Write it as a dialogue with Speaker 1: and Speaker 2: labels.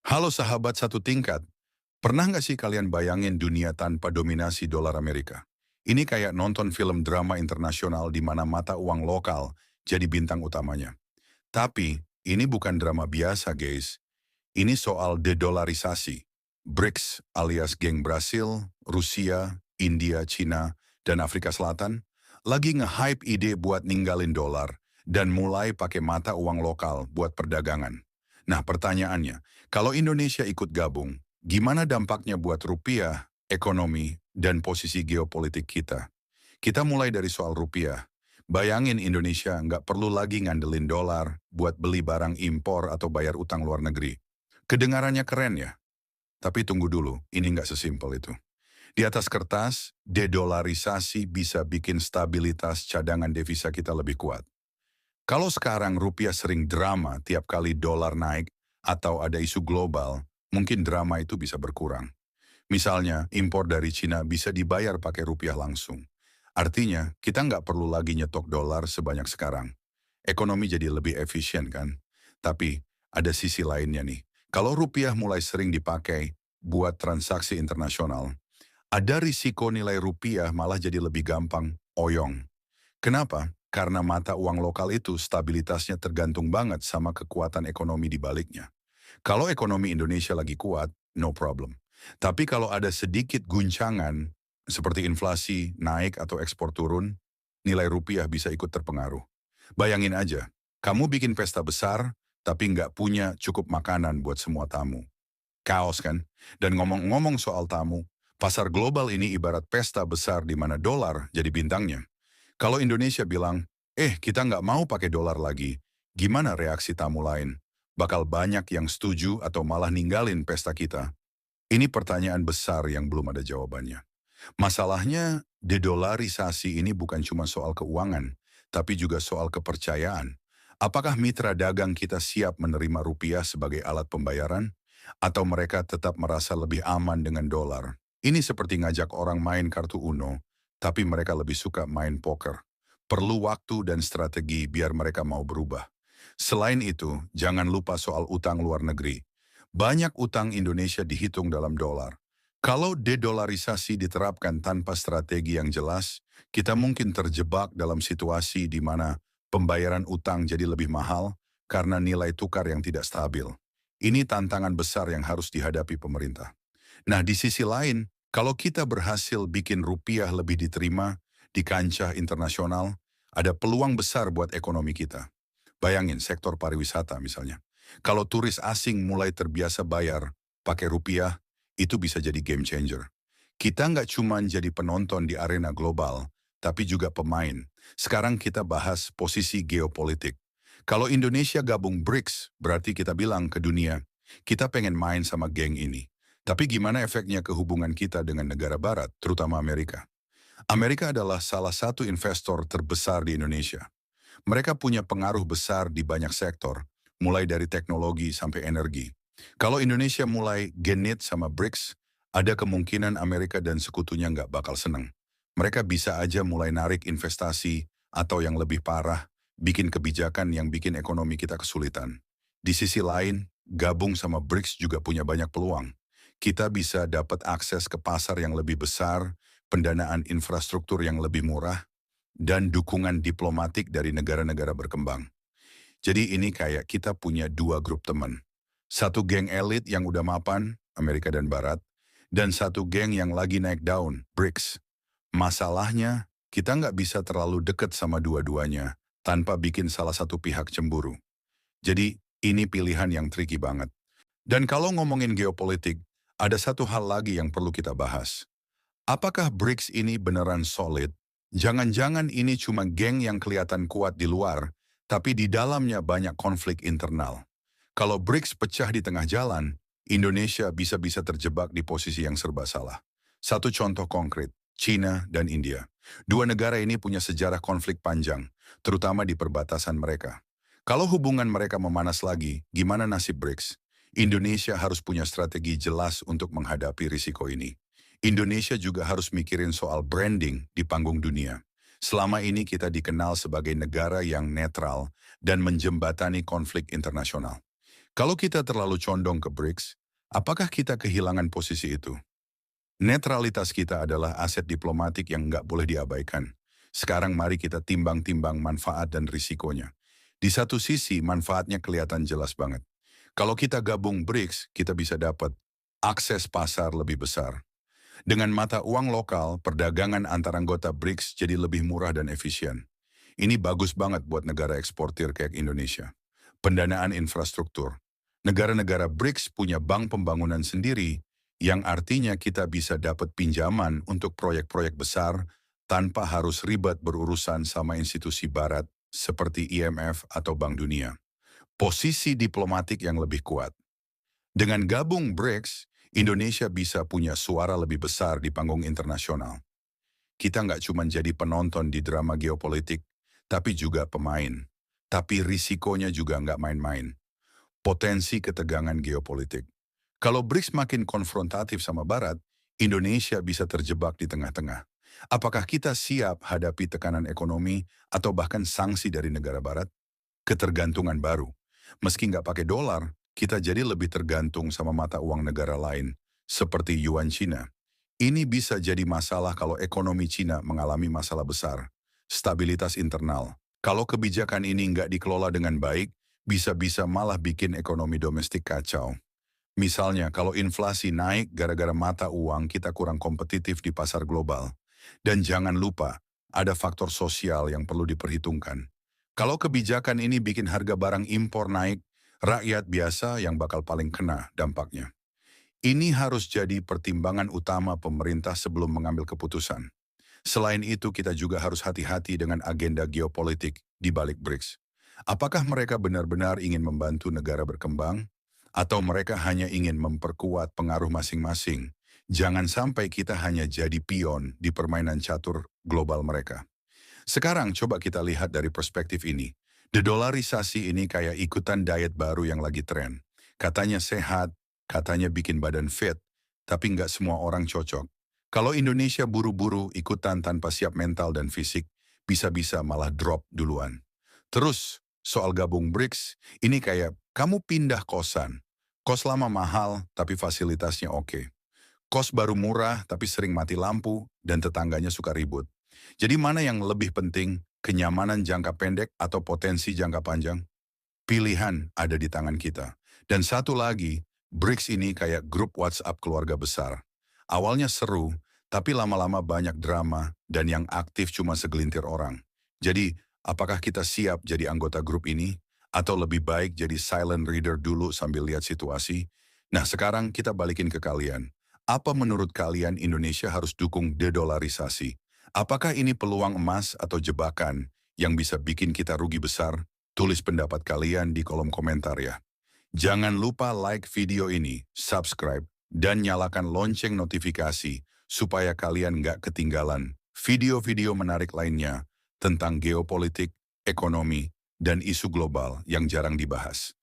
Speaker 1: Halo sahabat satu tingkat, pernah nggak sih kalian bayangin dunia tanpa dominasi dolar Amerika? Ini kayak nonton film drama internasional di mana mata uang lokal jadi bintang utamanya. Tapi, ini bukan drama biasa guys. Ini soal dedolarisasi. BRICS alias geng Brasil, Rusia, India, Cina, dan Afrika Selatan lagi nge-hype ide buat ninggalin dolar dan mulai pakai mata uang lokal buat perdagangan. Nah pertanyaannya, kalau Indonesia ikut gabung, gimana dampaknya buat rupiah, ekonomi, dan posisi geopolitik kita? Kita mulai dari soal rupiah. Bayangin Indonesia nggak perlu lagi ngandelin dolar buat beli barang impor atau bayar utang luar negeri. Kedengarannya keren ya, tapi tunggu dulu, ini nggak sesimpel itu. Di atas kertas, dedolarisasi bisa bikin stabilitas cadangan devisa kita lebih kuat. Kalau sekarang rupiah sering drama tiap kali dolar naik atau ada isu global, mungkin drama itu bisa berkurang. Misalnya, impor dari Cina bisa dibayar pakai rupiah langsung. Artinya, kita nggak perlu lagi nyetok dolar sebanyak sekarang. Ekonomi jadi lebih efisien kan? Tapi, ada sisi lainnya nih. Kalau rupiah mulai sering dipakai buat transaksi internasional, ada risiko nilai rupiah malah jadi lebih gampang oyong. Kenapa? Karena mata uang lokal itu stabilitasnya tergantung banget sama kekuatan ekonomi di baliknya. Kalau ekonomi Indonesia lagi kuat, no problem. Tapi kalau ada sedikit guncangan, seperti inflasi naik atau ekspor turun, nilai rupiah bisa ikut terpengaruh. Bayangin aja, kamu bikin pesta besar, tapi nggak punya cukup makanan buat semua tamu. Chaos kan? Dan ngomong-ngomong soal tamu, pasar global ini ibarat pesta besar di mana dolar jadi bintangnya. Kalau Indonesia bilang, kita nggak mau pakai dolar lagi, gimana reaksi tamu lain? Bakal banyak yang setuju atau malah ninggalin pesta kita? Ini pertanyaan besar yang belum ada jawabannya. Masalahnya, dedolarisasi ini bukan cuma soal keuangan, tapi juga soal kepercayaan. Apakah mitra dagang kita siap menerima rupiah sebagai alat pembayaran? Atau mereka tetap merasa lebih aman dengan dolar? Ini seperti ngajak orang main kartu Uno, tapi mereka lebih suka main poker. Perlu waktu dan strategi biar mereka mau berubah. Selain itu, jangan lupa soal utang luar negeri. Banyak utang Indonesia dihitung dalam dolar. Kalau dedolarisasi diterapkan tanpa strategi yang jelas, kita mungkin terjebak dalam situasi di mana pembayaran utang jadi lebih mahal karena nilai tukar yang tidak stabil. Ini tantangan besar yang harus dihadapi pemerintah. Nah, di sisi lain, kalau kita berhasil bikin rupiah lebih diterima di kancah internasional, ada peluang besar buat ekonomi kita. Bayangin sektor pariwisata misalnya. Kalau turis asing mulai terbiasa bayar pakai rupiah, itu bisa jadi game changer. Kita nggak cuma jadi penonton di arena global, tapi juga pemain. Sekarang kita bahas posisi geopolitik. Kalau Indonesia gabung BRICS, berarti kita bilang ke dunia, kita pengen main sama geng ini. Tapi gimana efeknya ke hubungan kita dengan negara barat, terutama Amerika? Amerika adalah salah satu investor terbesar di Indonesia. Mereka punya pengaruh besar di banyak sektor, mulai dari teknologi sampai energi. Kalau Indonesia mulai genit sama BRICS, ada kemungkinan Amerika dan sekutunya nggak bakal seneng. Mereka bisa aja mulai narik investasi atau yang lebih parah, bikin kebijakan yang bikin ekonomi kita kesulitan. Di sisi lain, gabung sama BRICS juga punya banyak peluang. Kita bisa dapat akses ke pasar yang lebih besar, pendanaan infrastruktur yang lebih murah, dan dukungan diplomatik dari negara-negara berkembang. Jadi ini kayak kita punya dua grup teman. Satu geng elit yang udah mapan, Amerika dan Barat, dan satu geng yang lagi naik daun, BRICS. Masalahnya, kita nggak bisa terlalu dekat sama dua-duanya tanpa bikin salah satu pihak cemburu. Jadi ini pilihan yang tricky banget. Dan kalau ngomongin geopolitik, ada satu hal lagi yang perlu kita bahas. Apakah BRICS ini beneran solid? Jangan-jangan ini cuma geng yang kelihatan kuat di luar, tapi di dalamnya banyak konflik internal. Kalau BRICS pecah di tengah jalan, Indonesia bisa-bisa terjebak di posisi yang serba salah. Satu contoh konkret, China dan India. Dua negara ini punya sejarah konflik panjang, terutama di perbatasan mereka. Kalau hubungan mereka memanas lagi, gimana nasib BRICS? Indonesia harus punya strategi jelas untuk menghadapi risiko ini. Indonesia juga harus mikirin soal branding di panggung dunia. Selama ini kita dikenal sebagai negara yang netral dan menjembatani konflik internasional. Kalau kita terlalu condong ke BRICS, apakah kita kehilangan posisi itu? Netralitas kita adalah aset diplomatik yang nggak boleh diabaikan. Sekarang mari kita timbang-timbang manfaat dan risikonya. Di satu sisi, manfaatnya kelihatan jelas banget. Kalau kita gabung BRICS, kita bisa dapat akses pasar lebih besar. Dengan mata uang lokal, perdagangan antar anggota BRICS jadi lebih murah dan efisien. Ini bagus banget buat negara eksportir kayak Indonesia. Pendanaan infrastruktur. Negara-negara BRICS punya bank pembangunan sendiri, yang artinya kita bisa dapat pinjaman untuk proyek-proyek besar tanpa harus ribet berurusan sama institusi barat seperti IMF atau Bank Dunia. Posisi diplomatik yang lebih kuat. Dengan gabung BRICS, Indonesia bisa punya suara lebih besar di panggung internasional. Kita nggak cuma jadi penonton di drama geopolitik, tapi juga pemain. Tapi risikonya juga nggak main-main. Potensi ketegangan geopolitik. Kalau BRICS makin konfrontatif sama Barat, Indonesia bisa terjebak di tengah-tengah. Apakah kita siap hadapi tekanan ekonomi atau bahkan sanksi dari negara Barat? Ketergantungan baru. Meski nggak pakai dolar, kita jadi lebih tergantung sama mata uang negara lain, seperti Yuan Cina. Ini bisa jadi masalah kalau ekonomi Cina mengalami masalah besar. Stabilitas internal. Kalau kebijakan ini nggak dikelola dengan baik, bisa-bisa malah bikin ekonomi domestik kacau. Misalnya, kalau inflasi naik gara-gara mata uang kita kurang kompetitif di pasar global. Dan jangan lupa, ada faktor sosial yang perlu diperhitungkan. Kalau kebijakan ini bikin harga barang impor naik, rakyat biasa yang bakal paling kena dampaknya. Ini harus jadi pertimbangan utama pemerintah sebelum mengambil keputusan. Selain itu, kita juga harus hati-hati dengan agenda geopolitik di balik BRICS. Apakah mereka benar-benar ingin membantu negara berkembang? Atau mereka hanya ingin memperkuat pengaruh masing-masing? Jangan sampai kita hanya jadi pion di permainan catur global mereka. Sekarang coba kita lihat dari perspektif ini. Dedolarisasi ini kayak ikutan diet baru yang lagi tren. Katanya sehat, katanya bikin badan fit, tapi nggak semua orang cocok. Kalau Indonesia buru-buru ikutan tanpa siap mental dan fisik, bisa-bisa malah drop duluan. Terus, soal gabung BRICS, ini kayak kamu pindah kosan. Kos lama mahal, tapi fasilitasnya oke. Kos baru murah, tapi sering mati lampu, dan tetangganya suka ribut. Jadi mana yang lebih penting, kenyamanan jangka pendek atau potensi jangka panjang? Pilihan ada di tangan kita. Dan satu lagi, BRICS ini kayak grup WhatsApp keluarga besar. Awalnya seru, tapi lama-lama banyak drama dan yang aktif cuma segelintir orang. Jadi, apakah kita siap jadi anggota grup ini? Atau lebih baik jadi silent reader dulu sambil lihat situasi? Nah, sekarang kita balikin ke kalian. Apa menurut kalian Indonesia harus dukung dedolarisasi? Apakah ini peluang emas atau jebakan yang bisa bikin kita rugi besar? Tulis pendapat kalian di kolom komentar ya. Jangan lupa like video ini, subscribe, dan nyalakan lonceng notifikasi supaya kalian nggak ketinggalan video-video menarik lainnya tentang geopolitik, ekonomi, dan isu global yang jarang dibahas.